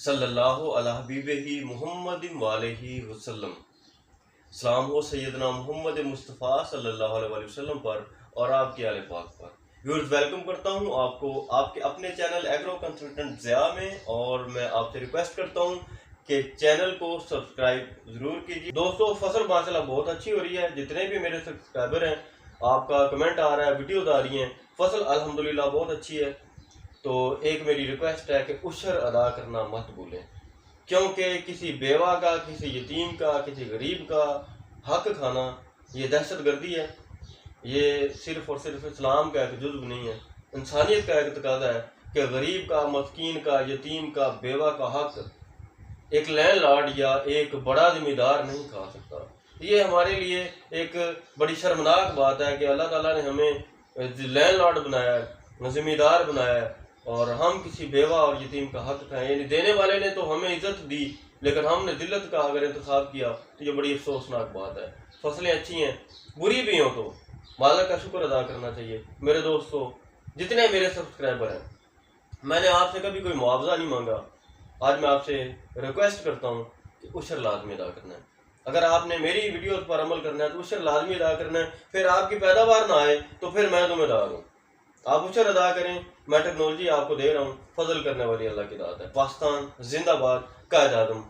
सल्लल्लाहु अला हबीबिही मुहम्मदिन वालैहि वसल्लम। सलाम हो सैयदना मोहम्मद मुस्तफ़ा सल्लल्लाहु अलैहि वसल्लम पर और आपके आले पाक पर। व्यूअर्स, वेलकम करता हूं आपको आपके अपने चैनल एग्रो कंसल्टेंट ज़िया में, और मैं आपसे रिक्वेस्ट करता हूं कि चैनल को सब्सक्राइब ज़रूर कीजिए। दोस्तों, फसल माशाल्लाह बहुत अच्छी हो रही है। जितने भी मेरे सब्सक्राइबर हैं, आपका कमेंट आ रहा है, वीडियोज़ आ रही हैं, फसल अल्हम्दुलिल्लाह बहुत अच्छी है। तो एक मेरी रिक्वेस्ट है कि उशर अदा करना मत भूलें, क्योंकि किसी बेवा का, किसी यतीम का, किसी गरीब का हक खाना ये दहशत गर्दी है। ये सिर्फ़ और सिर्फ इस्लाम का एक जुज़्व नहीं है, इंसानियत का एक तकाज़ा है कि गरीब का, मस्कीन का, यतीम का, बेवा का हक एक लैंडलॉर्ड या एक बड़ा ज़मींदार नहीं खा सकता। ये हमारे लिए एक बड़ी शर्मनाक बात है कि अल्लाह ताला ने हमें लैंडलॉर्ड बनाया है, ज़मींदार बनाया है, और हम किसी बेवा और यतीम का हक खाएं। यानी देने वाले ने तो हमें इज्जत दी, लेकिन हमने दिल्लत का अगर इंतखाब किया तो ये बड़ी अफसोसनाक बात है। फसलें अच्छी हैं, बुरी भी हों तो मालिक का शुक्र अदा करना चाहिए। मेरे दोस्तों, जितने मेरे सब्सक्राइबर हैं, मैंने आपसे कभी कोई मुआवजा नहीं मांगा। आज मैं आपसे रिक्वेस्ट करता हूँ कि उशर लाजमी अदा करना है। अगर आपने मेरी वीडियोस पर अमल करना है तो उशर लाजमी अदा करना है। फिर आपकी पैदावार ना आए तो फिर मैं जिम्मेदार हूँ। आप उशर अदा करें, मैं टेक्नोलॉजी आपको दे रहा हूँ। फजल करने वाली अल्लाह की दात है। पाकिस्तान जिंदाबाद, कायद आज़म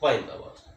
पाइंदाबाद।